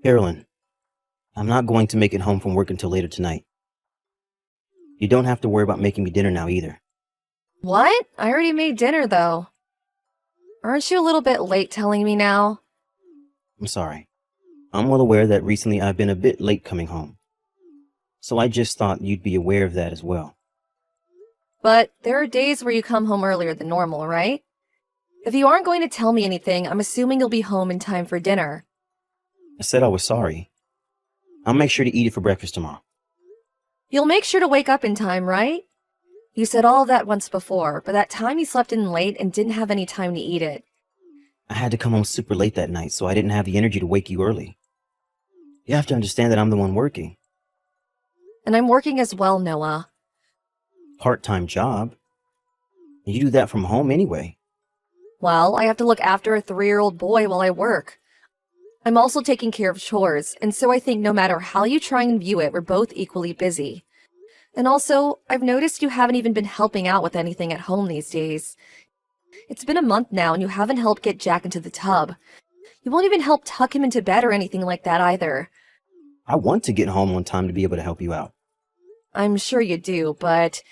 Carolyn, I'm not going to make it home from work until later tonight. You don't have to worry about making me dinner now either. What? I already made dinner, though. Aren't you a little bit late telling me now? I'm sorry. I'm well aware that recently I've been a bit late coming home. So I just thought you'd be aware of that as well. But there are days where you come home earlier than normal, right? If you aren't going to tell me anything, I'm assuming you'll be home in time for dinner. I said I was sorry. I'll make sure to eat it for breakfast tomorrow. You'll make sure to wake up in time, right? You said all of that once before, but that time you slept in late and didn't have any time to eat it. I had to come home super late that night, so I didn't have the energy to wake you early. You have to understand that I'm the one working. And I'm working as well, Noah. Part-time job. You do that from home anyway. Well, I have to look after a 3-year-old boy while I work. I'm also taking care of chores, and so I think no matter how you try and view it, we're both equally busy. And also, I've noticed you haven't even been helping out with anything at home these days. It's been a month now and you haven't helped get Jack into the tub. You won't even help tuck him into bed or anything like that either. I want to get home on time to be able to help you out. I'm sure you do, but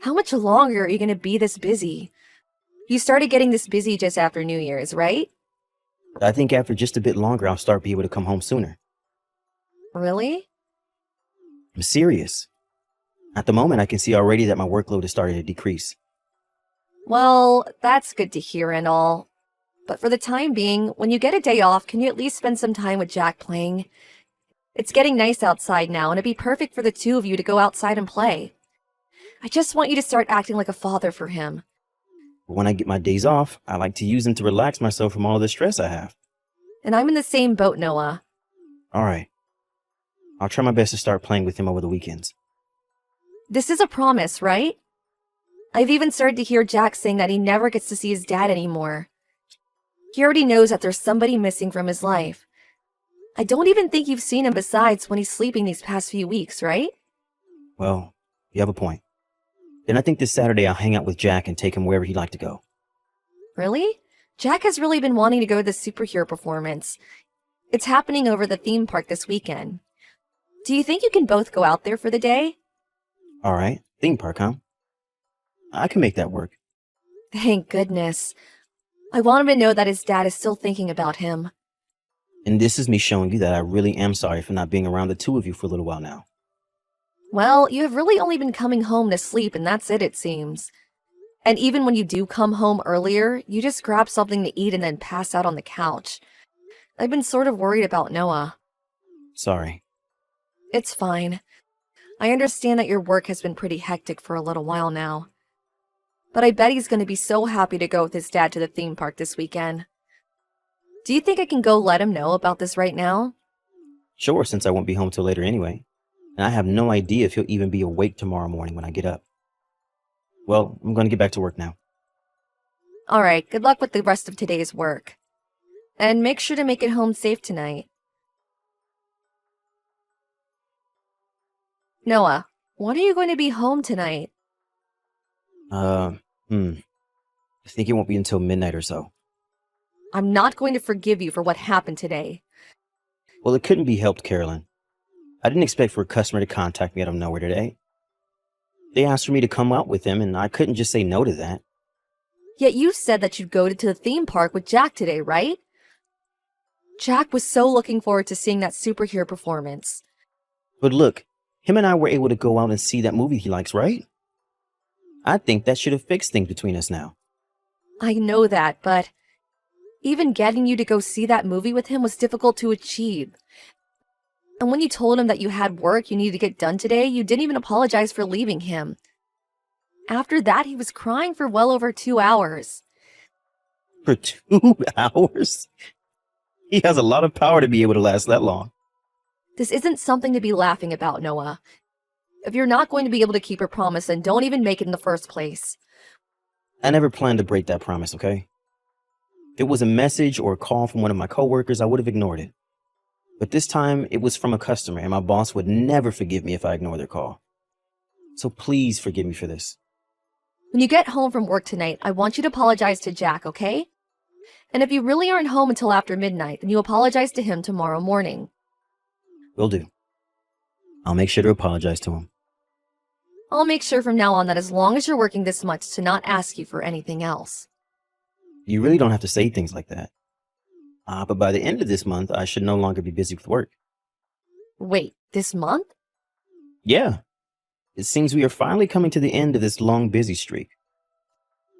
how much longer are you going to be this busy? You started getting this busy just after New Year's, right? I think after just a bit longer, I'll start being able to come home sooner. Really? I'm serious. At the moment, I can see already that my workload is starting to decrease. Well, that's good to hear and all. But for the time being, when you get a day off, can you at least spend some time with Jack playing? It's getting nice outside now, and it'd be perfect for the two of you to go outside and play. I just want you to start acting like a father for him. But when I get my days off, I like to use them to relax myself from all the stress I have. And I'm in the same boat, Noah. All right. I'll try my best to start playing with him over the weekends. This is a promise, right? I've even started to hear Jack saying that he never gets to see his dad anymore. He already knows that there's somebody missing from his life. I don't even think you've seen him besides when he's sleeping these past few weeks, right? Well, you have a point. Then I think this Saturday I'll hang out with Jack and take him wherever he'd like to go. Really? Jack has really been wanting to go to the superhero performance. It's happening over the theme park this weekend. Do you think you can both go out there for the day? All right, theme park, huh? I can make that work. Thank goodness. I want him to know that his dad is still thinking about him. And this is me showing you that I really am sorry for not being around the two of you for a little while now. Well, you have really only been coming home to sleep, and that's it seems. And even when you do come home earlier, you just grab something to eat and then pass out on the couch. I've been sort of worried about Noah. Sorry. It's fine. I understand that your work has been pretty hectic for a little while now. But I bet he's going to be so happy to go with his dad to the theme park this weekend. Do you think I can go let him know about this right now? Sure, since I won't be home till later anyway. And I have no idea if he'll even be awake tomorrow morning when I get up. Well, I'm going to get back to work now. Alright, good luck with the rest of today's work. And make sure to make it home safe tonight. Noah, when are you going to be home tonight? I think it won't be until midnight or so. I'm not going to forgive you for what happened today. Well, it couldn't be helped, Carolyn. I didn't expect for a customer to contact me out of nowhere today. They asked for me to come out with them, and I couldn't just say no to that. Yet you said that you'd go to the theme park with Jack today, right? Jack was so looking forward to seeing that superhero performance. But look, him and I were able to go out and see that movie he likes, right? I think that should have fixed things between us now. I know that, but even getting you to go see that movie with him was difficult to achieve. And when you told him that you had work you needed to get done today, you didn't even apologize for leaving him. After that, he was crying for well over 2 hours. For 2 hours? He has a lot of power to be able to last that long. This isn't something to be laughing about, Noah. If you're not going to be able to keep your promise, then don't even make it in the first place. I never planned to break that promise, okay? If it was a message or a call from one of my coworkers, I would have ignored it. But this time, it was from a customer, and my boss would never forgive me if I ignored their call. So please forgive me for this. When you get home from work tonight, I want you to apologize to Jack, okay? And if you really aren't home until after midnight, then you apologize to him tomorrow morning. Will do. I'll make sure to apologize to him. I'll make sure from now on that as long as you're working this much to not ask you for anything else. You really don't have to say things like that. But by the end of this month, I should no longer be busy with work. Wait, this month? Yeah. It seems we are finally coming to the end of this long busy streak.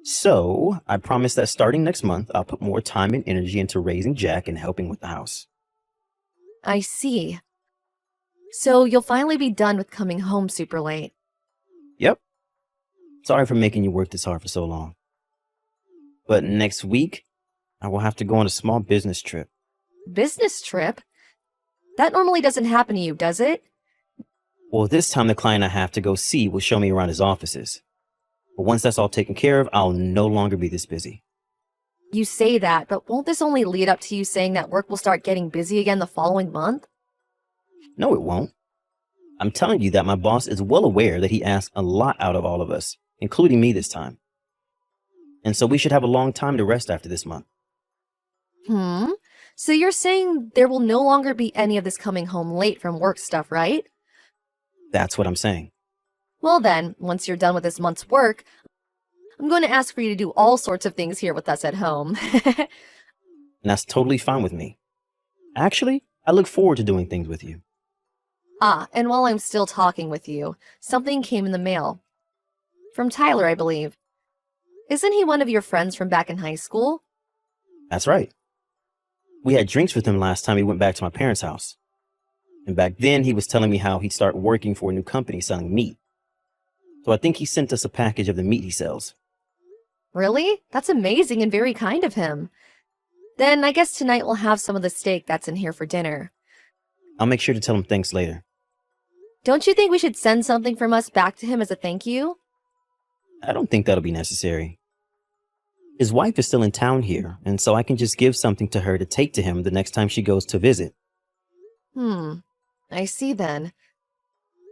So, I promise that starting next month, I'll put more time and energy into raising Jack and helping with the house. I see. So you'll finally be done with coming home super late. Yep. Sorry for making you work this hard for so long. But next week, I will have to go on a small business trip. Business trip? That normally doesn't happen to you, does it? Well, this time the client I have to go see will show me around his offices. But once that's all taken care of, I'll no longer be this busy. You say that, but won't this only lead up to you saying that work will start getting busy again the following month? No, it won't. I'm telling you that my boss is well aware that he asked a lot out of all of us, including me this time. And so we should have a long time to rest after this month. So you're saying there will no longer be any of this coming home late from work stuff, right? That's what I'm saying. Well then, once you're done with this month's work, I'm going to ask for you to do all sorts of things here with us at home. And that's totally fine with me. Actually, I look forward to doing things with you. And while I'm still talking with you, something came in the mail. From Tyler, I believe. Isn't he one of your friends from back in high school? That's right. We had drinks with him last time he went back to my parents' house. And back then, he was telling me how he'd start working for a new company selling meat. So I think he sent us a package of the meat he sells. Really? That's amazing and very kind of him. Then I guess tonight we'll have some of the steak that's in here for dinner. I'll make sure to tell him thanks later. Don't you think we should send something from us back to him as a thank you? I don't think that'll be necessary. His wife is still in town here, and so I can just give something to her to take to him the next time she goes to visit. I see then.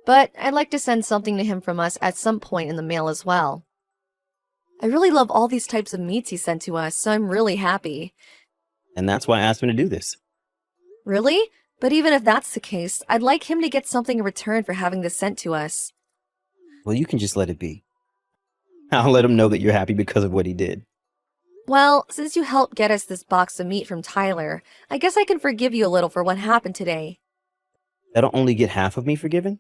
But I'd like to send something to him from us at some point in the mail as well. I really love all these types of meats he sent to us, so I'm really happy. And that's why I asked him to do this. Really? But even if that's the case, I'd like him to get something in return for having this sent to us. Well, you can just let it be. I'll let him know that you're happy because of what he did. Well, since you helped get us this box of meat from Tyler, I guess I can forgive you a little for what happened today. That'll only get half of me forgiven?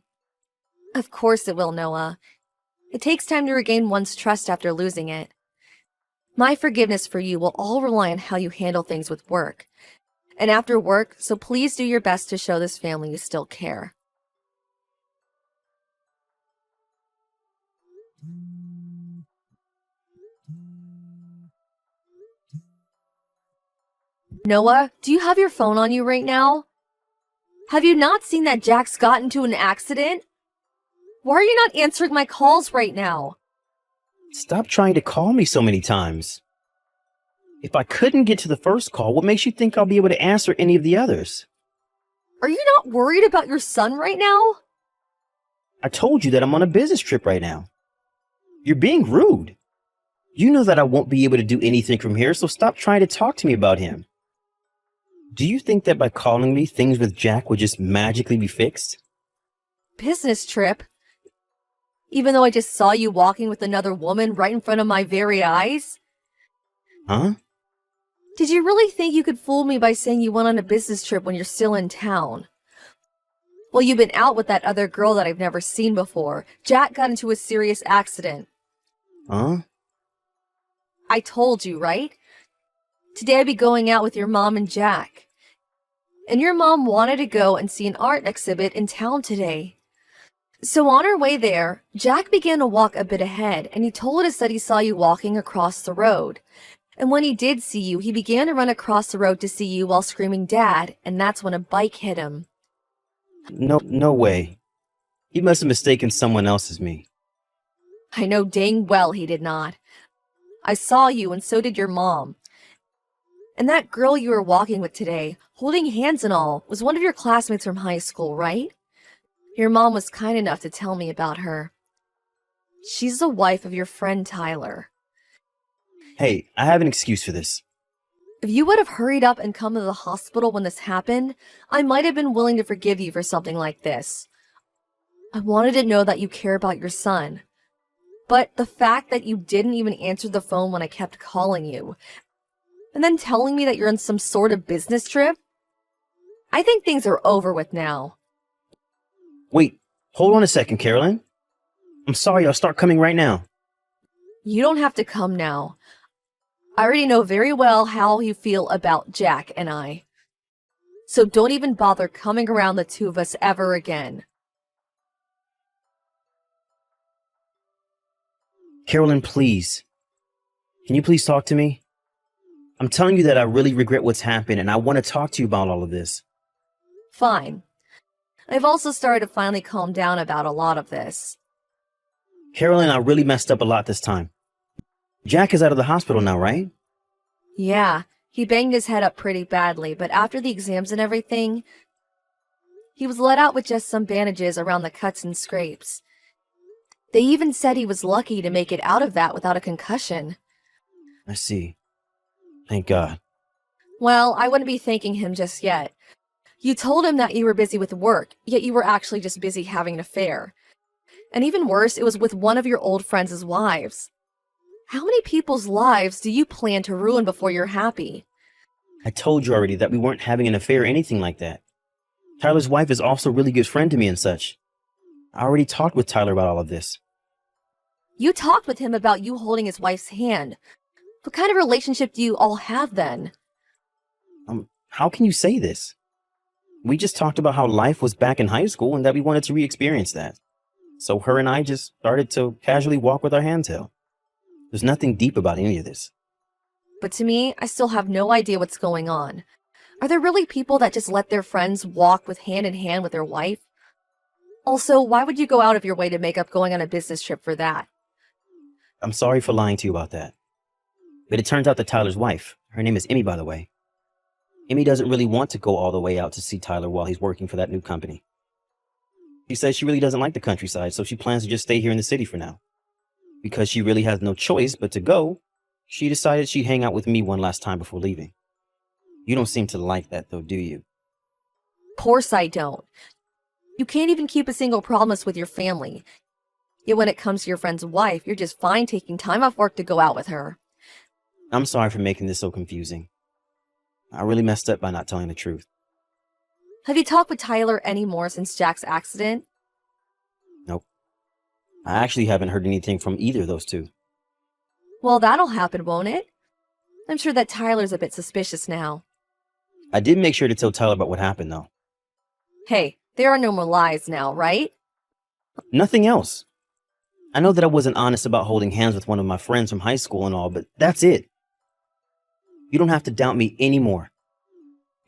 Of course it will, Noah. It takes time to regain one's trust after losing it. My forgiveness for you will all rely on how you handle things with work. And after work, so please do your best to show this family you still care. Noah, do you have your phone on you right now? Have you not seen that Jack's got into an accident? Why are you not answering my calls right now? Stop trying to call me so many times. If I couldn't get to the first call, what makes you think I'll be able to answer any of the others? Are you not worried about your son right now? I told you that I'm on a business trip right now. You're being rude. You know that I won't be able to do anything from here, so stop trying to talk to me about him. Do you think that by calling me, things with Jack would just magically be fixed? Business trip? Even though I just saw you walking with another woman right in front of my very eyes? Huh? Did you really think you could fool me by saying you went on a business trip when you're still in town? Well, you've been out with that other girl that I've never seen before. Jack got into a serious accident. Huh? I told you, right? Today I'd be going out with your mom and Jack. And your mom wanted to go and see an art exhibit in town today. So on our way there, Jack began to walk a bit ahead, and he told us that he saw you walking across the road. And when he did see you, he began to run across the road to see you while screaming, "Dad," and that's when a bike hit him. No way. He must have mistaken someone else as me. I know dang well he did not. I saw you, and so did your mom. And that girl you were walking with today, holding hands and all, was one of your classmates from high school, right? Your mom was kind enough to tell me about her. She's the wife of your friend Tyler. Hey, I have an excuse for this. If you would have hurried up and come to the hospital when this happened, I might have been willing to forgive you for something like this. I wanted to know that you care about your son. But the fact that you didn't even answer the phone when I kept calling you, and then telling me that you're on some sort of business trip, I think things are over with now. Wait, hold on a second, Carolyn. I'm sorry, I'll start coming right now. You don't have to come now. I already know very well how you feel about Jack and I. So don't even bother coming around the two of us ever again. Carolyn, please. Can you please talk to me? I'm telling you that I really regret what's happened and I want to talk to you about all of this. Fine. I've also started to finally calm down about a lot of this. Carolyn, I really messed up a lot this time. Jack is out of the hospital now, right? Yeah, he banged his head up pretty badly, but after the exams and everything, he was let out with just some bandages around the cuts and scrapes. They even said he was lucky to make it out of that without a concussion. I see. Thank God. Well, I wouldn't be thanking him just yet. You told him that you were busy with work, yet you were actually just busy having an affair. And even worse, it was with one of your old friends' wives. How many people's lives do you plan to ruin before you're happy? I told you already that we weren't having an affair or anything like that. Tyler's wife is also a really good friend to me and such. I already talked with Tyler about all of this. You talked with him about you holding his wife's hand. What kind of relationship do you all have then? How can you say this? We just talked about how life was back in high school and that we wanted to re-experience that. So her and I just started to casually walk with our hands held. There's nothing deep about any of this. But to me, I still have no idea what's going on. Are there really people that just let their friends walk with hand in hand with their wife? Also, why would you go out of your way to make up going on a business trip for that? I'm sorry for lying to you about that. But it turns out that Tyler's wife, her name is Emmy, by the way. Emmy doesn't really want to go all the way out to see Tyler while he's working for that new company. She says she really doesn't like the countryside, so she plans to just stay here in the city for now. Because she really has no choice but to go, she decided she'd hang out with me one last time before leaving. You don't seem to like that though, do you? Course I don't. You can't even keep a single promise with your family. Yet when it comes to your friend's wife, you're just fine taking time off work to go out with her. I'm sorry for making this so confusing. I really messed up by not telling the truth. Have you talked with Tyler anymore since Jack's accident? Nope. I actually haven't heard anything from either of those two. Well, that'll happen, won't it? I'm sure that Tyler's a bit suspicious now. I did make sure to tell Tyler about what happened though. Hey, there are no more lies now, right? Nothing else. I know that I wasn't honest about holding hands with one of my friends from high school and all, but that's it. You don't have to doubt me anymore.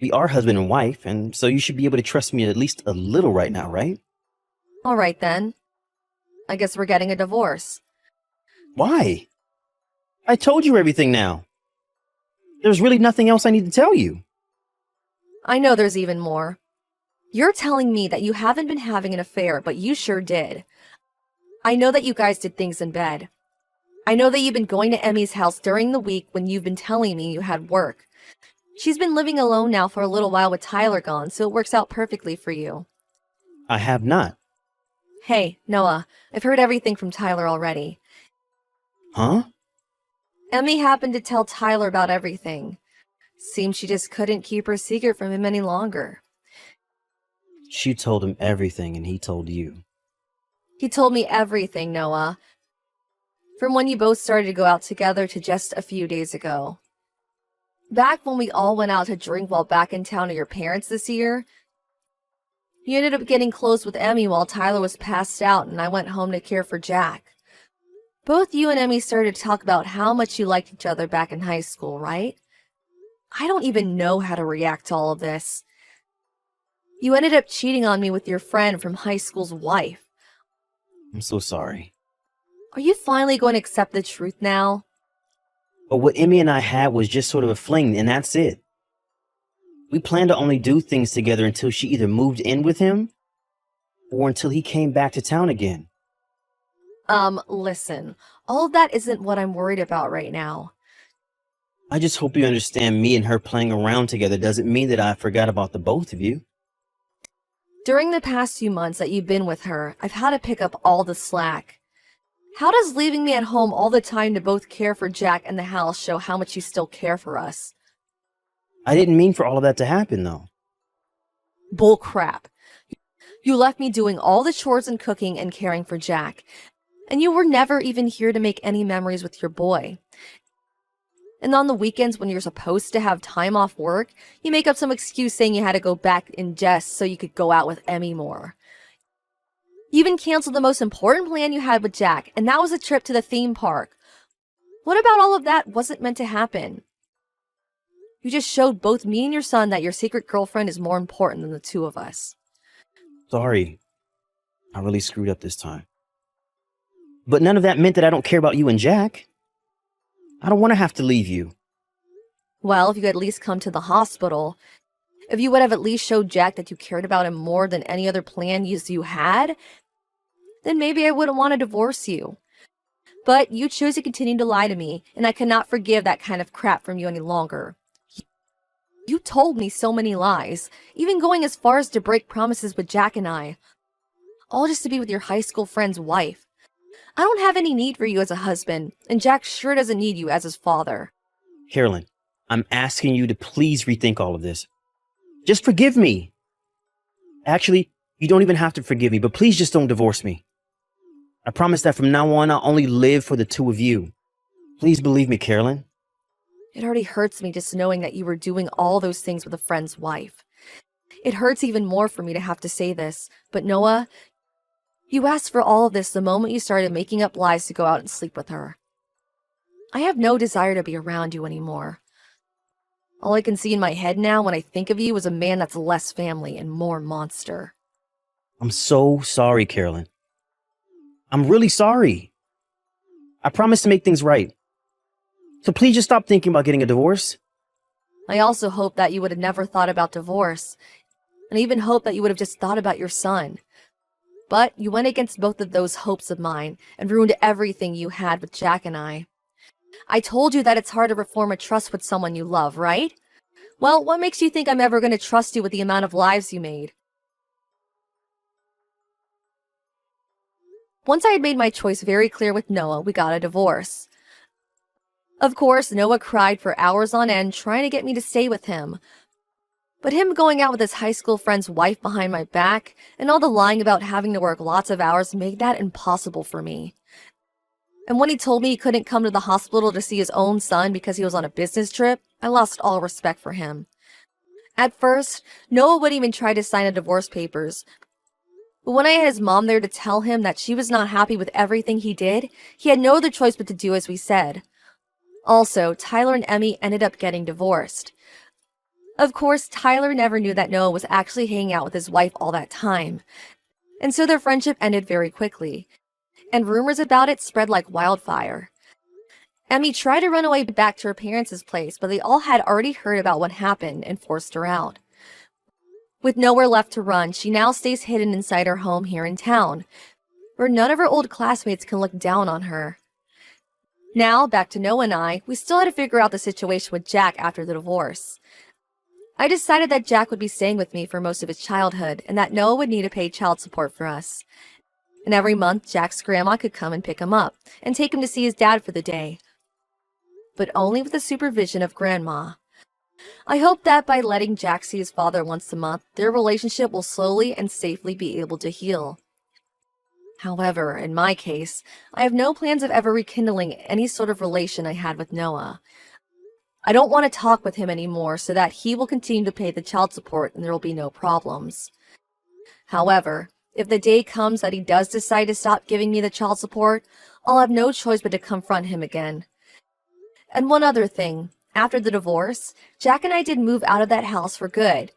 We are husband and wife, and so you should be able to trust me at least a little right now, right? All right then. I guess we're getting a divorce. Why? I told you everything now. There's really nothing else I need to tell you. I know there's even more. You're telling me that you haven't been having an affair, but you sure did. I know that you guys did things in bed. I know that you've been going to Emmy's house during the week when you've been telling me you had work. She's been living alone now for a little while with Tyler gone, so it works out perfectly for you. I have not. Hey, Noah, I've heard everything from Tyler already. Huh? Emmy happened to tell Tyler about everything. Seems she just couldn't keep her secret from him any longer. She told him everything and he told you. He told me everything, Noah. From when you both started to go out together to just a few days ago. Back when we all went out to drink while back in town at your parents this year, you ended up getting close with Emmy while Tyler was passed out and I went home to care for Jack. Both you and Emmy started to talk about how much you liked each other back in high school, right? I don't even know how to react to all of this. You ended up cheating on me with your friend from high school's wife. I'm so sorry. Are you finally going to accept the truth now? But what Emmy and I had was just sort of a fling, and that's it. We planned to only do things together until she either moved in with him or until he came back to town again. Listen, all of that isn't what I'm worried about right now. I just hope you understand me and her playing around together doesn't mean that I forgot about the both of you. During the past few months that you've been with her, I've had to pick up all the slack. How does leaving me at home all the time to both care for Jack and the house show how much you still care for us? I didn't mean for all of that to happen, though. Bull crap. You left me doing all the chores and cooking and caring for Jack, and you were never even here to make any memories with your boy. And on the weekends when you're supposed to have time off work, you make up some excuse saying you had to go back in jest so you could go out with Emmy more. You even canceled the most important plan you had with Jack, and that was a trip to the theme park. What about all of that wasn't meant to happen? You just showed both me and your son that your secret girlfriend is more important than the two of us. Sorry. I really screwed up this time. But none of that meant that I don't care about you and Jack. I don't want to have to leave you. Well, if you could at least come to the hospital, if you would have at least showed Jack that you cared about him more than any other plan you had, then maybe I wouldn't want to divorce you. But you chose to continue to lie to me, and I cannot forgive that kind of crap from you any longer. You told me so many lies, even going as far as to break promises with Jack and I, all just to be with your high school friend's wife. I don't have any need for you as a husband, and Jack sure doesn't need you as his father. Carolyn, I'm asking you to please rethink all of this. Just forgive me. Actually, you don't even have to forgive me, but please just don't divorce me. I promise that from now on, I'll only live for the two of you. Please believe me, Carolyn. It already hurts me just knowing that you were doing all those things with a friend's wife. It hurts even more for me to have to say this, but Noah, you asked for all of this the moment you started making up lies to go out and sleep with her. I have no desire to be around you anymore. All I can see in my head now when I think of you is a man that's less family and more monster. I'm so sorry, Carolyn. I'm really sorry. I promise to make things right. So please just stop thinking about getting a divorce. I also hope that you would have never thought about divorce, and even hope that you would have just thought about your son. But you went against both of those hopes of mine and ruined everything you had with Jack and I. I told you that it's hard to reform a trust with someone you love, right? Well, what makes you think I'm ever going to trust you with the amount of lives you made? Once I had made my choice very clear with Noah, we got a divorce. Of course, Noah cried for hours on end trying to get me to stay with him. But him going out with his high school friend's wife behind my back and all the lying about having to work lots of hours made that impossible for me. And when he told me he couldn't come to the hospital to see his own son because he was on a business trip, I lost all respect for him. At first, Noah wouldn't even try to sign the divorce papers. But when I had his mom there to tell him that she was not happy with everything he did, he had no other choice but to do as we said. Also, Tyler and Emmy ended up getting divorced. Of course, Tyler never knew that Noah was actually hanging out with his wife all that time, and so their friendship ended very quickly, and rumors about it spread like wildfire. Emmy tried to run away back to her parents' place, but they all had already heard about what happened and forced her out. With nowhere left to run, she now stays hidden inside her home here in town, where none of her old classmates can look down on her. Now, back to Noah and I, we still had to figure out the situation with Jack after the divorce. I decided that Jack would be staying with me for most of his childhood, and that Noah would need to pay child support for us. And every month, Jack's grandma could come and pick him up, and take him to see his dad for the day. But only with the supervision of Grandma. I hope that by letting Jack see his father once a month, their relationship will slowly and safely be able to heal. However, in my case, I have no plans of ever rekindling any sort of relation I had with Noah. I don't want to talk with him anymore so that he will continue to pay the child support and there will be no problems. However, if the day comes that he does decide to stop giving me the child support, I'll have no choice but to confront him again. And one other thing, after the divorce, Jack and I did move out of that house for good,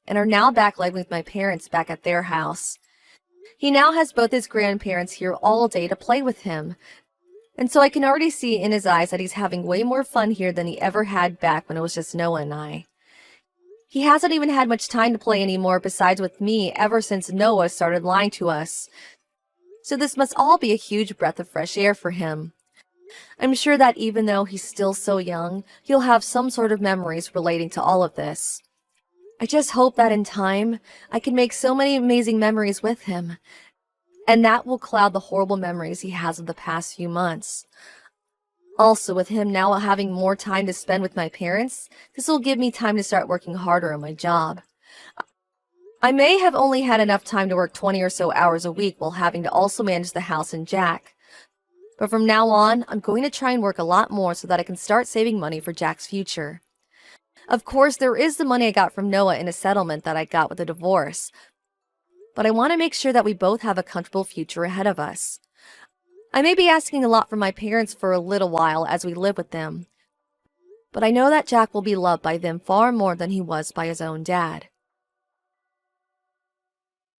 and are now back living with my parents back at their house. He now has both his grandparents here all day to play with him, and so I can already see in his eyes that he's having way more fun here than he ever had back when it was just Noah and I. He hasn't even had much time to play anymore besides with me ever since Noah started lying to us. So this must all be a huge breath of fresh air for him. I'm sure that even though he's still so young, he'll have some sort of memories relating to all of this. I just hope that in time, I can make so many amazing memories with him, and that will cloud the horrible memories he has of the past few months. Also, with him now having more time to spend with my parents, this will give me time to start working harder on my job. I may have only had enough time to work 20 or so hours a week while having to also manage the house and Jack. But from now on, I'm going to try and work a lot more so that I can start saving money for Jack's future. Of course, there is the money I got from Noah in a settlement that I got with the divorce, but I want to make sure that we both have a comfortable future ahead of us. I may be asking a lot from my parents for a little while as we live with them, but I know that Jack will be loved by them far more than he was by his own dad.